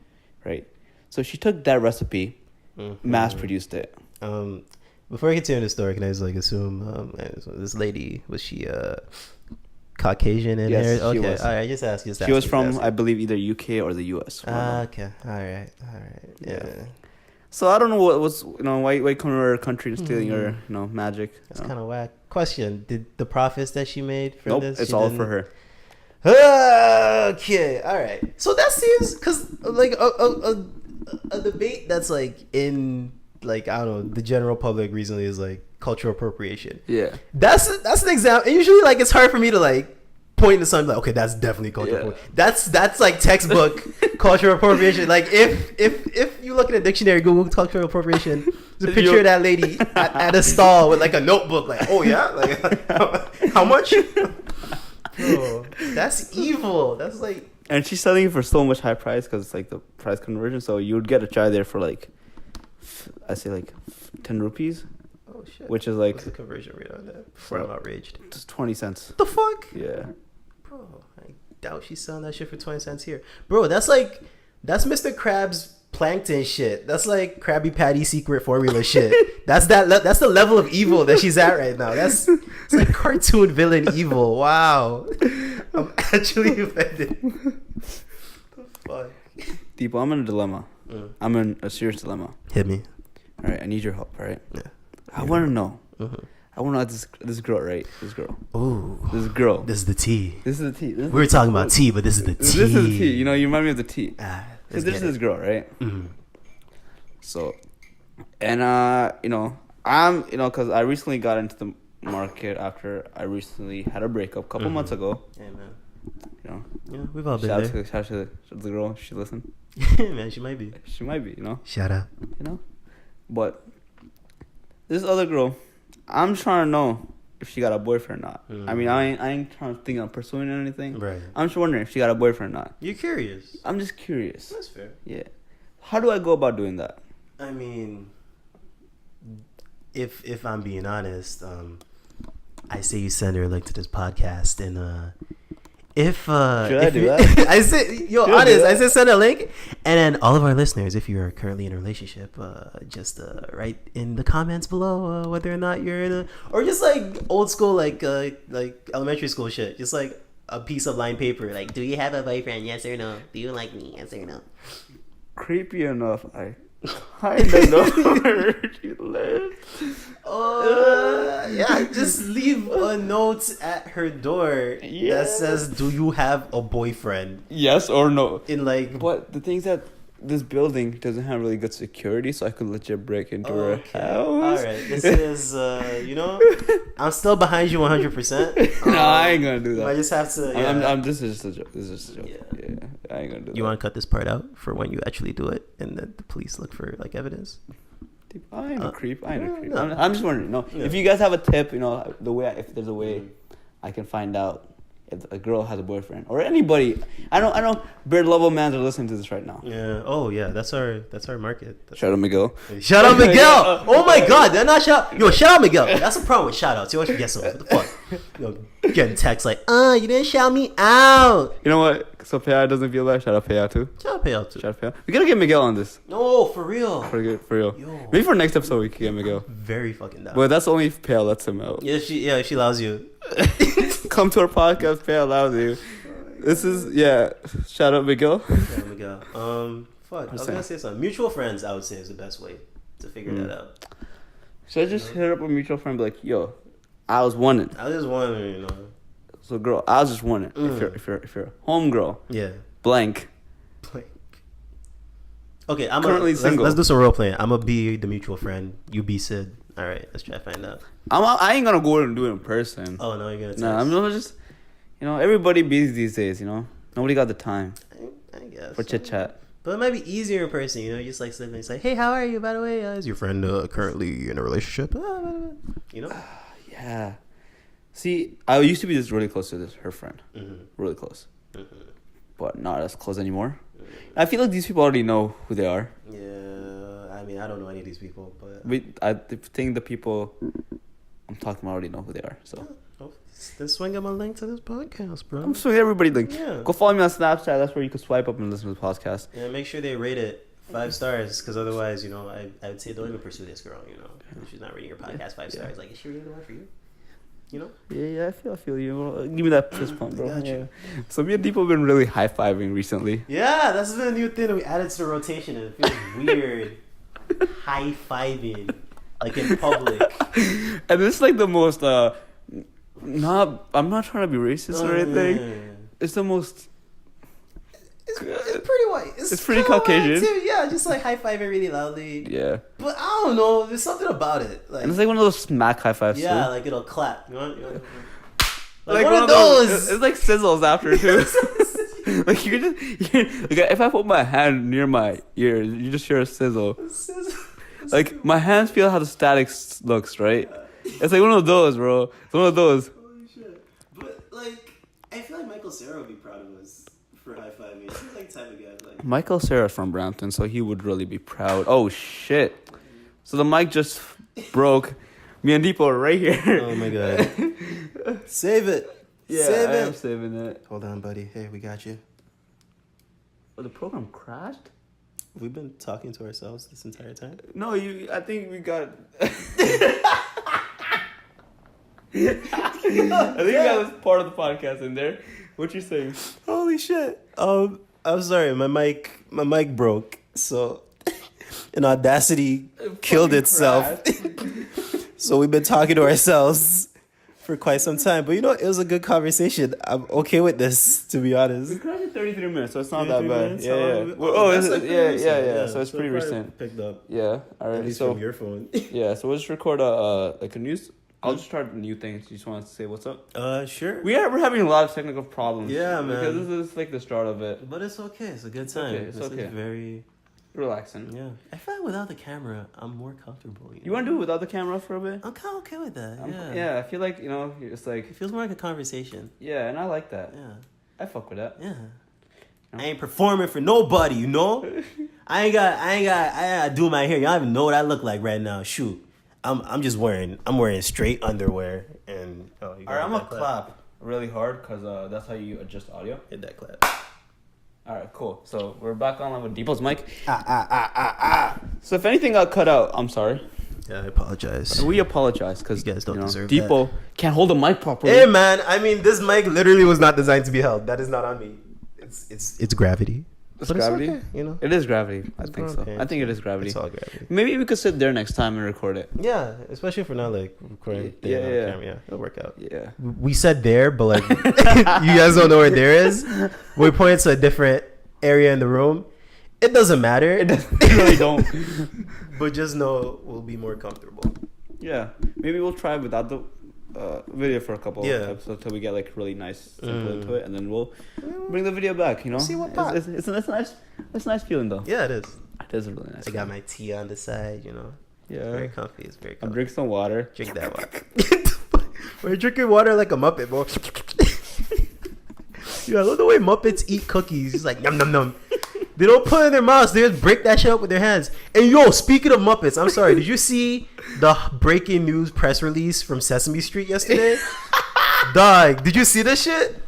S2: right? So she took that recipe,
S1: Mhm.
S2: mass produced it.
S1: Before I continue the story, can I just like assume this lady, was she Caucasian in
S2: Yes,
S1: hair?
S2: she
S1: Okay,
S2: was.
S1: all right. Just ask. Just
S2: She was
S1: ask,
S2: from,
S1: just
S2: I
S1: ask.
S2: believe, either UK or the US.
S1: Okay. All right.
S2: Yeah.
S1: Yeah.
S2: So I don't know what was why come to our country and stealing her magic.
S1: That's kind of whack. Question: did the profits that she made for
S2: Nope,
S1: this?
S2: it's
S1: she
S2: all
S1: didn't-
S2: for her.
S1: Okay. All right. So that seems because like a debate that's like in like I don't know the general public recently is like cultural appropriation.
S2: Yeah.
S1: That's an example. And usually, like, it's hard for me to like point to something like, okay, that's definitely cultural.
S2: Yeah.
S1: Appropriation. That's like textbook cultural appropriation. Like, if you look at a dictionary, Google cultural appropriation, there's a picture of that lady at a stall with like a notebook. Like, oh yeah, like how much? Bro, that's evil. That's like.
S2: And she's selling it for so much high price because it's like the price conversion. So you would get a chai there for like, I say like 10 rupees.
S1: Oh shit.
S2: Which is like,
S1: what's the conversion rate on that? Before I'm outraged.
S2: just 20 cents.
S1: What the fuck?
S2: Yeah.
S1: Bro, I doubt she's selling that shit for 20 cents here. Bro, that's Mr. Krabs plankton shit. That's like Krabby Patty secret formula shit. That's the level of evil that she's at right now. It's like cartoon villain evil. Wow. I'm actually offended. The fuck?
S2: Dipo, I'm in a dilemma. I'm in a serious dilemma.
S1: Hit me.
S2: All right, I need your help, all right?
S1: Yeah.
S2: I want to know.
S1: Mm-hmm.
S2: I want to know this girl, right? This girl.
S1: Ooh.
S2: This girl.
S1: This is the tea.
S2: This is the tea.
S1: We were talking about tea, but this is the tea.
S2: This is the tea. You know, you remind me of the tea.
S1: Ah,
S2: So
S1: let's
S2: this
S1: get
S2: is this
S1: it.
S2: girl, right?
S1: Mhm.
S2: So, and I'm because I recently got into the market after I recently had a breakup a couple months ago.
S1: Yeah, man.
S2: You know,
S1: Yeah, we've all been
S2: shout
S1: there.
S2: out to the girl. She listen.
S1: Man, she might be.
S2: She might be. You know.
S1: Shout out.
S2: But this other girl, I'm trying to know if she got a boyfriend or not. I mean, I ain't trying to think of pursuing or anything.
S1: Right.
S2: I'm just wondering if she got a boyfriend or not.
S1: You're curious.
S2: I'm just curious.
S1: That's fair.
S2: Yeah. How do I go about doing that?
S1: I mean, if I'm being honest, I say you send her a link to this podcast, and if
S2: Should I
S1: if
S2: do
S1: you-
S2: that?
S1: I say yo
S2: Should I do
S1: honest, I
S2: that?
S1: said send a link, and then all of our listeners, if you are currently in a relationship, just write in the comments below whether or not you're in a, or just like old school like elementary school shit, just like a piece of lined paper, like, do you have a boyfriend? Yes or no? Do you like me? Yes or no?
S2: Creepy enough, I kind of know where she lives.
S1: Yeah, just leave a note at her door that says, "Do you have a boyfriend?"
S2: Yes or no.
S1: In like,
S2: But the thing is that this building doesn't have really good security, so I could legit break into her house.
S1: All right, this is I'm still behind you 100%.
S2: No, I ain't gonna do that.
S1: I just have to.
S2: This is just a joke. This is just a joke. Yeah, I ain't gonna do that.
S1: You want to cut this part out for when you actually do it, and then the police look for like evidence?
S2: I ain't a creep. I ain't a creep.
S1: No.
S2: I'm just wondering. No, if you guys have a tip, if there's a way, I can find out if a girl has a boyfriend or anybody. I know. Bird level mans are listening to this right now.
S1: Yeah. Oh yeah. That's our market.
S2: Shout out Miguel.
S1: Shout out Miguel. Oh my God. They're not shout. Yo, shout out Miguel. That's a problem with shout outs. You always forget something. What the fuck? Getting texts like, you didn't shout me out.
S2: You know what? So Payao doesn't feel bad. Shout out Payao too.
S1: Shout out Payao too.
S2: Shout out Payao. We gotta get Miguel on this.
S1: No, for real.
S2: For real.
S1: Yo.
S2: Maybe for next episode we can get Miguel.
S1: Very fucking down.
S2: But that's only if Payao lets him out.
S1: Yeah, she allows you.
S2: Come to our podcast. Payao allows you. This is Shout out Miguel.
S1: Shout out Miguel. Fuck. I was gonna say something. Mutual friends, I would say, is the best way to figure that out.
S2: Should I just hit up a mutual friend and be like, yo, I was wanted.
S1: I just wondering,
S2: So girl, I was just wanted. If you're a home girl.
S1: Yeah.
S2: Blank.
S1: Okay,
S2: currently single.
S1: Let's do some role playing. I'm gonna be the mutual friend. You be Sid. All right, let's try to find out.
S2: I ain't gonna go and do it in person.
S1: Oh no, you're gonna text.
S2: Nah, I'm gonna just, everybody busy these days. Nobody got the time.
S1: I guess
S2: For chit chat.
S1: But it might be easier in person. Just like slipping. It's like, hey, how are you? By the way, is your friend currently in a relationship?
S2: Yeah. See, I used to be just really close to her friend. Mm-hmm. Really close. Mm-hmm. But not as close anymore. Mm-hmm. I feel like these people already know who they are.
S1: Yeah, I mean, I don't know any of these people, but
S2: I think the people I'm talking about already know who they are. So
S1: then swing them a link to this podcast, bro.
S2: I'm swinging everybody link.
S1: Yeah.
S2: Go follow me on Snapchat. That's where you can swipe up and listen to the podcast.
S1: Yeah, make sure they rate it 5 stars, because otherwise, I would say don't even pursue this girl. If she's not rating your podcast 5 stars. Like, is she really the one for you?
S2: Yeah, I feel you. Give me that fist pump, bro.
S1: Got you.
S2: Yeah. So me and Dipo have been really high-fiving recently.
S1: Yeah, that's been a new thing that we added to the rotation, and it feels weird. High-fiving, like in public.
S2: And this is like the most, I'm not trying to be racist or anything. Yeah. It's the most...
S1: It's pretty white.
S2: It's pretty Caucasian.
S1: Too. Yeah, just like high-fiving really loudly.
S2: Yeah.
S1: But I don't know. There's something about it.
S2: And it's like one of those smack high fives.
S1: Yeah,
S2: too.
S1: like it'll clap.
S2: Like one of those. It's like sizzles after too. Like if I put my hand near my ear, you just hear a sizzle. Like my hands feel how the static looks, right? It's like one of those, bro. It's one of those.
S1: Holy shit. But I feel like Michael Cera would be proud of us for high-fiving. He's like the type of guy
S2: Michael Cera from Brampton, so he would really be proud. Oh shit! So the mic just broke. Me and Dipo are right here.
S1: Oh my god! Save it.
S2: Yeah,
S1: Save it.
S2: I'm saving it.
S1: Hold on, buddy. Hey, we got you.
S2: Oh, the program crashed.
S1: We've been talking to ourselves this entire time.
S2: No, I think we got. I think we got this part of the podcast in there. What you saying?
S1: Holy shit! I'm sorry, my mic broke. So, and Audacity killed itself. So we've been talking to ourselves for quite some time. But it was a good conversation. I'm okay with this, to be honest.
S2: We crashed in 33 minutes, so it's not that bad.
S1: Minutes?
S2: Yeah.
S1: Yeah.
S2: So it's pretty recent.
S1: Picked up.
S2: Yeah. All right.
S1: At least from your phone.
S2: Yeah. So we'll just record a news. I'll just start a new thing. You just want to say what's up?
S1: Sure.
S2: We're having a lot of technical problems.
S1: Yeah, man.
S2: Because this is like the start of it.
S1: But it's okay. It's a good time.
S2: It's okay.
S1: Is very
S2: relaxing.
S1: Yeah. I feel like without the camera, I'm more comfortable.
S2: You want to do it without the camera for a bit?
S1: I'm kind of okay with that.
S2: Yeah. I feel like it's like
S1: it feels more like a conversation.
S2: Yeah, and I like that.
S1: Yeah.
S2: I fuck with that.
S1: Yeah. I ain't performing for nobody, I ain't got do my hair. Y'all don't even know what I look like right now. Shoot. I'm wearing straight underwear and
S2: all right, I'm gonna clap really hard because that's how you adjust audio.
S1: Hit that clap.
S2: All right, cool. So we're back online with Dipo's mic. So if anything got cut out, I'm sorry.
S1: Yeah, I apologize.
S2: We apologize because
S1: you guys don't deserve
S2: Dipo can't hold the mic properly.
S1: Hey man, I mean this mic literally was not designed to be held. That is not on me. It's gravity.
S2: It's gravity?
S1: It's okay,
S2: It is gravity. I think so. I think it is gravity.
S1: It's all gravity.
S2: Maybe we could sit there next time and record it.
S1: Yeah, especially if we're not recording. Yeah, it'll work out.
S2: Yeah.
S1: We said there, but you guys don't know where there is. We pointed to a different area in the room. It doesn't matter.
S2: It really don't.
S1: But just know we'll be more comfortable.
S2: Yeah. Maybe we'll try without the video for a couple of episodes till we get really nice simple into it, and then we'll bring the video back. See what pops. It's a nice feeling though.
S1: Yeah, it is.
S2: It is a really nice.
S1: I got my tea on the side.
S2: Yeah.
S1: Very comfy. It's very
S2: I'm
S1: comfy.
S2: drinking some water.
S1: Drink that water. We're drinking water like a Muppet, bro. Yo, I love the way Muppets eat cookies. It's like, num, num, num. They don't put it in their mouths. They just break that shit up with their hands. And yo, speaking of Muppets, I'm sorry. Did you see the breaking news press release from Sesame Street yesterday? Dog, did you see this shit?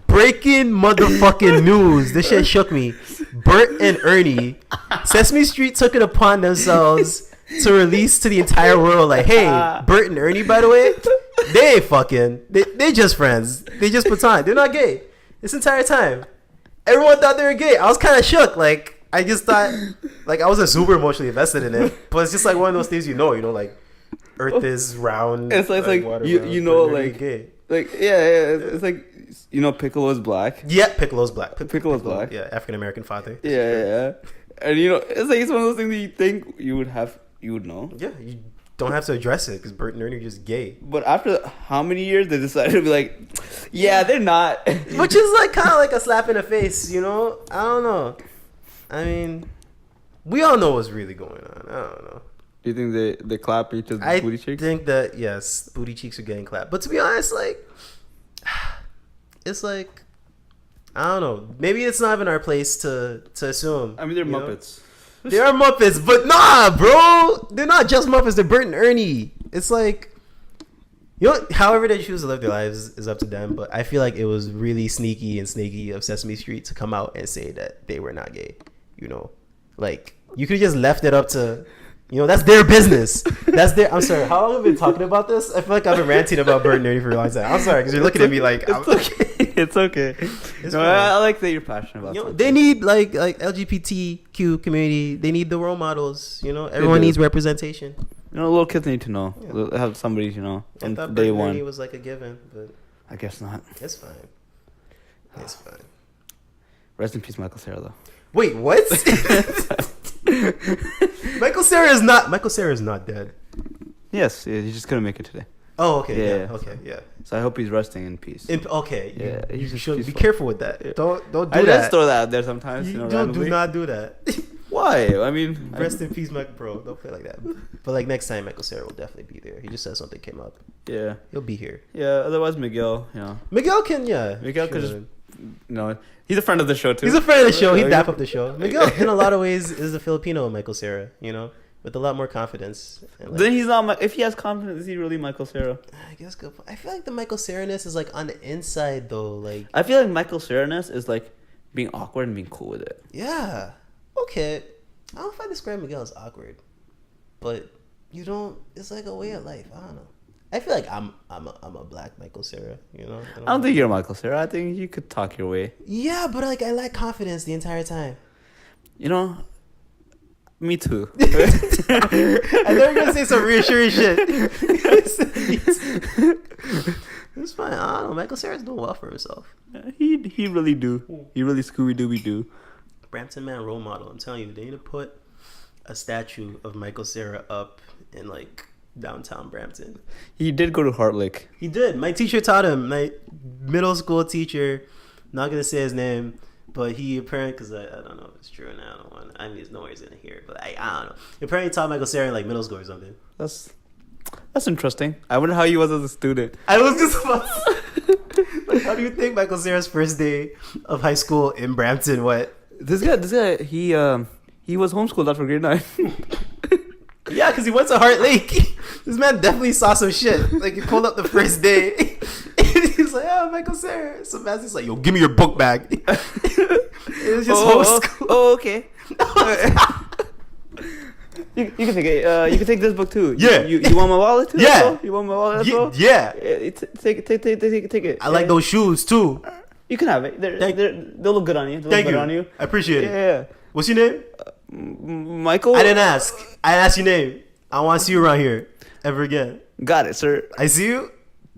S1: Breaking motherfucking news. This shit shook me. Bert and Ernie. Sesame Street took it upon themselves to release to the entire world, like, hey, Bert and Ernie, by the way, they ain't fucking. They just friends. They just platonic. They're not gay. This entire time. Everyone thought they were gay. I was kind of shook. Like, I just thought, like, I wasn't super emotionally invested in it. But it's just like one of those things, like, Earth is round.
S2: It's like
S1: water
S2: you know,
S1: like, gay.
S2: Like, yeah, it's like, Piccolo's black.
S1: Yeah, Piccolo's black.
S2: Piccolo's black.
S1: Yeah, African American father.
S2: Yeah. And it's like, it's one of those things that you think you would know.
S1: Yeah, you don't have to address it because Bert and Ernie are just gay.
S2: But after how many years they decided to be like, yeah, they're not.
S1: Which is like kind of like a slap in the face, I don't know. I mean, we all know what's really going on. I don't know.
S2: Do you think they clap each other's booty cheeks?
S1: I think that, yes, booty cheeks are getting clapped. But to be honest, like, it's like, I don't know. Maybe it's not even our place to assume.
S2: I mean, they're Muppets.
S1: They are Muppets, but nah, bro. They're not just Muppets. They're Bert and Ernie. It's like, however they choose to live their lives is up to them. But I feel like it was really sneaky and snaky of Sesame Street to come out and say that they were not gay. Like, you could have just left it up to, that's their business. I'm sorry. How long have we been talking about this? I feel like I've been ranting about Bert and Ernie for a long time. I'm sorry because you're looking at me like,
S2: it's okay. It's okay. I like that you're passionate about something.
S1: They need like LGBTQ community. They need the role models. Everyone needs representation.
S2: Little kids need to know. Yeah. Have somebody,
S1: I
S2: from
S1: thought
S2: day
S1: Bert
S2: one.
S1: And Ernie was like a given, but
S2: I guess not.
S1: It's fine. It's fine.
S2: Rest in peace, Michael Cera, though.
S1: Wait, what? Michael Cera is not dead.
S2: Yes, he just couldn't make it today.
S1: Oh, okay. Yeah. Okay, yeah.
S2: So I hope he's resting in peace.
S1: Okay.
S2: Yeah.
S1: You should be careful with that.
S2: Yeah.
S1: Don't do that.
S2: I just throw that out there sometimes.
S1: Do not do that.
S2: Why? I mean,
S1: rest in peace, Mike, bro. Don't play like that. But like next time, Michael Cera will definitely be there. He just said something came up.
S2: Yeah.
S1: He'll be here.
S2: Yeah. Otherwise, Miguel.
S1: Miguel can. Yeah.
S2: Miguel could just. He's a friend of the show too.
S1: He's a friend of the show. He'd dap up the show. Miguel, in a lot of ways, is a Filipino Michael Cera. With a lot more confidence. And
S2: then he's not. If he has confidence, is he really Michael Cera?
S1: I guess good. I feel like the Michael Cera-ness is like on the inside though. Like
S2: I feel like Michael Cera-ness is like being awkward and being cool with it.
S1: Yeah. Okay. I don't know if I describe Miguel as awkward, but it's like a way of life. I don't know. I feel like I'm a black Michael Cera.
S2: I don't think you're Michael Cera. I think you could talk your way.
S1: Yeah, but like I lack confidence the entire time.
S2: Me too.
S1: I thought you were gonna say some reassuring shit. It's fine. I don't know. Michael Cera's doing well for himself.
S2: He really do. He really Scooby Dooby do.
S1: Brampton man role model. I'm telling you, they need to put a statue of Michael Cera up in like downtown Brampton.
S2: He did go to Heart Lake.
S1: He did. My teacher taught him. My middle school teacher. Not gonna say his name. But he apparently, because I don't know if it's true or not. I mean, there's no way he's gonna hear it. But I don't know. He apparently taught Michael Cera in like middle school or something.
S2: That's interesting. I wonder how he was as a student.
S1: I was just like, how do you think Michael Cera's first day of high school in Brampton went?
S2: This guy, he was homeschooled after grade 9.
S1: Yeah, because he went to Heart Lake. This man definitely saw some shit. Like, he pulled up the first day. He's like, Michael Cera. So man's just like, yo, give me your book bag. It was just homeschool.
S2: Oh, okay. You can take it. You can take this book too.
S1: Yeah.
S2: You want my wallet too?
S1: Yeah.
S2: You want my wallet as well?
S1: Yeah.
S2: Take it.
S1: I like those shoes too.
S2: You can have it. They'll look good on you.
S1: Thank you. I appreciate it.
S2: Yeah.
S1: What's your name?
S2: Michael.
S1: I didn't ask. I asked your name. I don't want to see you around here ever again.
S2: Got it, sir.
S1: I see you.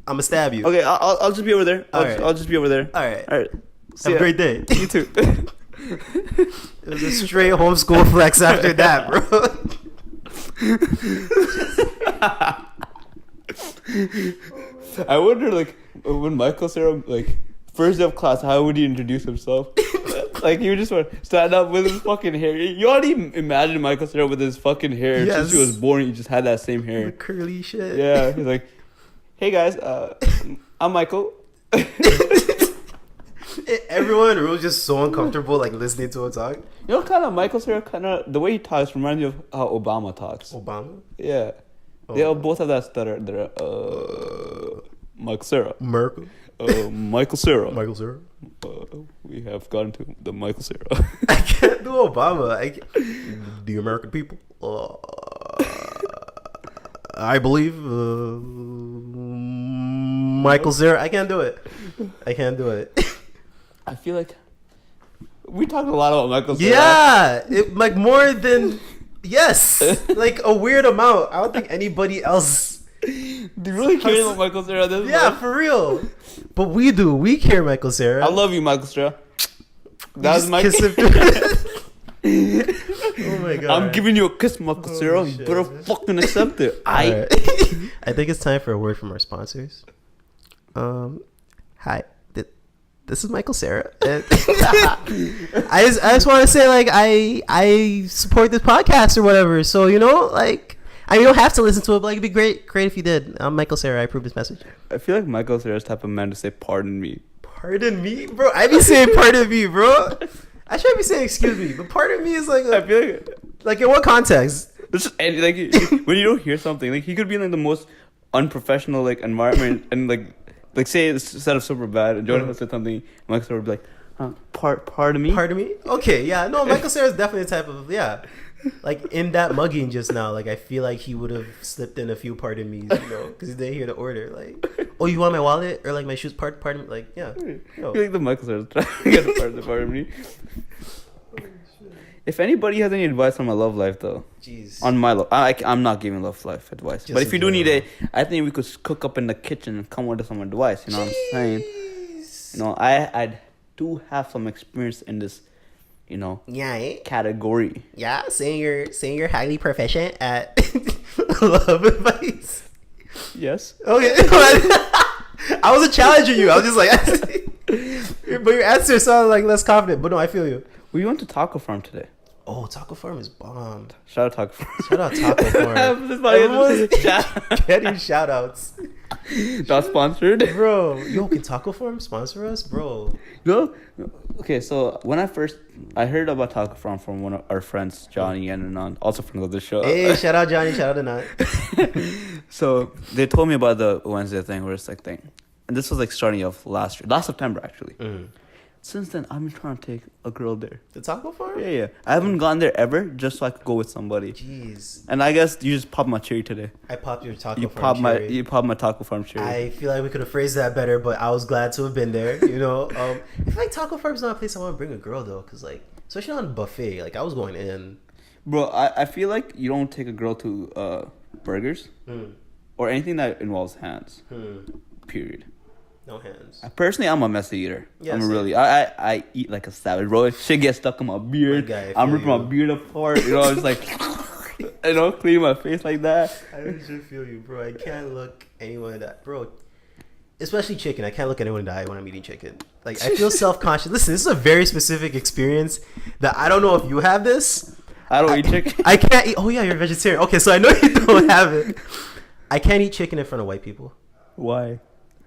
S1: I'm gonna stab you.
S2: Okay, I'll just be over there.
S1: Alright.
S2: I'll just be over there.
S1: All right.
S2: Have
S1: a great day.
S2: You too.
S1: It was a straight homeschool flex after that, bro.
S2: I wonder, like, when Michael Cera, like, first day of class, how would he introduce himself? Like, he would just want to stand up with his fucking hair. You already imagine Michael Cera with his fucking hair.
S1: Yes.
S2: Since he was born, he just had that same hair.
S1: The curly shit.
S2: Yeah, he's like, hey guys, I'm Michael.
S1: Everyone was just so uncomfortable, like, listening to him talk.
S2: You know, kind of Michael Cera, kind of the way he talks reminds me of how Obama talks.
S1: Obama?
S2: Yeah, they all both have that stutter. They're Michael Cera.
S1: Merkel.
S2: Michael Cera.
S1: Michael Cera.
S2: We have gotten to the Michael Cera.
S1: I can't do Obama. The American people. I believe Michael Cera. I can't do it.
S2: I feel like we talked a lot about Michael Cera.
S1: Yeah, like more than yes, like a weird amount. I don't think anybody else.
S2: Do you really care about Michael Cera?
S1: Yeah, for real. But we do. We care, Michael Cera.
S2: I love you, Michael Cera. That was my
S1: kiss. Oh my god!
S2: I'm giving you a kiss, Michael Cera. You better fucking accept it.
S1: Right. I think it's time for a word from our sponsors. Hi. This is Michael Cera. I just want to say, like, I support this podcast or whatever. So, you know, like, I mean, you don't have to listen to it, but like, it'd be great if you did. I'm Michael Cera. I approve this message.
S2: I feel like Michael Cera's type of man to say pardon me.
S1: Pardon me? Bro, I be saying pardon me, bro. I should be saying excuse me, but pardon me is like,
S2: I feel
S1: like in what context?
S2: It's just, like, when you don't hear something, like, he could be in like the most unprofessional like environment and like say it's set up super bad and Jordan would say something, Michael Cera would be like, pardon me?
S1: Pardon me? Okay, yeah. No, Michael Cera is definitely the type of, yeah. Like, in that mugging just now, like, I feel like he would have slipped in a few pardon me's, you know, because he didn't hear the order. Like, oh, you want my wallet? Or, like, my shoes? Pardon me? Like, yeah.
S2: I feel like the Michael Cera's trying to get a pardon me. If anybody has any advice on my love life, though,
S1: jeez,
S2: on my love, I'm not giving love life advice. Just but if you do need it, I think we could cook up in the kitchen and come with some advice. You know what I'm saying? You know, I do have some experience in this, you know, category.
S1: Yeah, saying you're highly proficient at love advice.
S2: Yes.
S1: Okay. I wasn't challenging you. I was just like, but your answer sounded like less confident. But no, I feel you.
S2: We went to Taco Farm today.
S1: Oh, Taco Farm is bombed.
S2: Shout out Taco Farm.
S1: Shout out Taco Farm. Everyone's getting shout outs.
S2: Not sponsored.
S1: Bro, yo, can Taco Farm sponsor us? Bro.
S2: No? Okay, so when I heard about Taco Farm from one of our friends, Johnny and Anand, also friends of the show.
S1: Hey, shout out Johnny, shout out Anand.
S2: So they told me about the Wednesday thing where it's like thing. And this was like starting off last September actually. Mm. Since then, I've been trying to take a girl there.
S1: The Taco Farm?
S2: Yeah. I haven't gone there ever, just so I could go with somebody.
S1: Jeez.
S2: And I guess you just popped my cherry today.
S1: I popped your Taco Farm cherry.
S2: You popped my Taco Farm cherry.
S1: I feel like we could have phrased that better, but I was glad to have been there, you know. I feel like Taco Farm's not a place I want to bring a girl, though, because, like, especially on a buffet, like, I was going in.
S2: Bro, I feel like you don't take a girl to burgers or anything that involves hands, period.
S1: No hands.
S2: Personally, I'm a messy eater.
S1: Yeah,
S2: I'm really. I eat like a savage, bro. Shit gets stuck in my beard. I'm ripping my beard apart. You know, I'm just like, you know, clean my face like that.
S1: I really feel you, bro. I can't look anyone in that, bro. Especially chicken. I can't look anyone in the eye when I'm eating chicken. Like, I feel self-conscious. Listen, this is a very specific experience that I don't know if you have this.
S2: I don't eat chicken.
S1: I can't eat. Oh yeah, you're a vegetarian. Okay, so I know you don't have it. I can't eat chicken in front of white people.
S2: Why?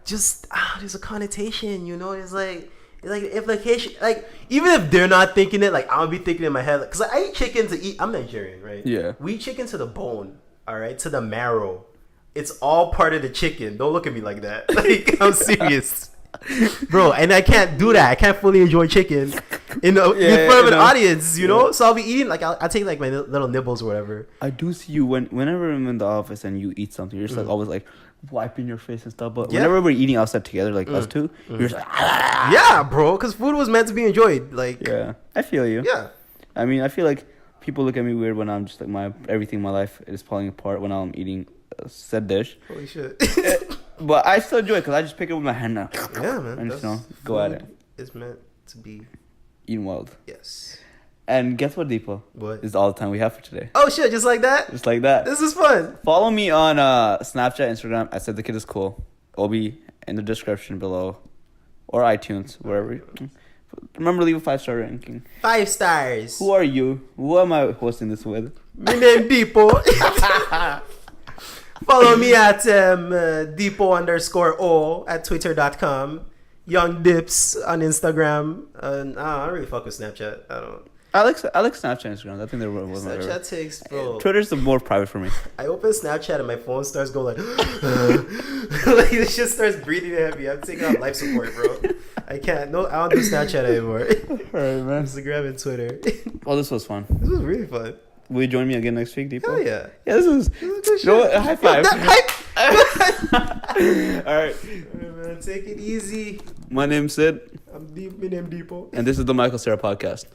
S1: Just there's a connotation, you know. It's like implication. Like, even if they're not thinking it, like, I'll be thinking in my head. Because I eat chicken to eat. I'm Nigerian, right?
S2: Yeah.
S1: We eat chicken to the bone. All right, to the marrow. It's all part of the chicken. Don't look at me like that. Like, I'm serious, bro. And I can't do that. I can't fully enjoy chicken in front of an audience, you know. So I'll be eating, like, I'll take like my little nibbles or whatever.
S2: I do see you whenever I'm in the office and you eat something, you're just like always like wiping your face and stuff. But whenever we're eating outside together, like us two, you're just like,
S1: yeah, bro, because food was meant to be enjoyed. Like,
S2: yeah, I feel you.
S1: Yeah,
S2: I mean, I feel like people look at me weird when I'm just like everything in my life is falling apart when I'm eating said dish.
S1: Holy shit.
S2: But I still enjoy it because I just pick it with my hand now.
S1: Yeah, man.
S2: And just, you know, go at it.
S1: It's meant to be
S2: eaten wild.
S1: Yes.
S2: And guess what, Dipo?
S1: What?
S2: This is all the time we have for today.
S1: Oh shit, just like that?
S2: Just like that.
S1: This is fun.
S2: Follow me on Snapchat, Instagram. I said the kid is cool. It'll be in the description below. Or iTunes, wherever. Remember, leave a 5-star ranking.
S1: 5 stars.
S2: Who are you? Who am I hosting this with?
S1: My name Dipo. Follow me at Dipo_O at twitter.com. Young Dips on Instagram. I don't really fuck with Snapchat. I don't.
S2: I like Snapchat and Instagram. I think they're one of my favorite.
S1: Snapchat takes, bro.
S2: Twitter's the more private for me.
S1: I open Snapchat and my phone starts going like, like this shit starts breathing heavy. I'm taking out life support, bro. I can't. No, I don't do Snapchat anymore.
S2: Alright, man.
S1: Instagram and Twitter.
S2: Well, this was fun.
S1: This was really fun.
S2: Will you join me again next week, Dipo?
S1: Hell yeah.
S2: Yeah, this was
S1: good shit.
S2: You know what? High five. Alright.
S1: Alright, man. Take it easy.
S2: My name's Sid.
S1: My name Dipo.
S2: And this is the Michael Cera Podcast.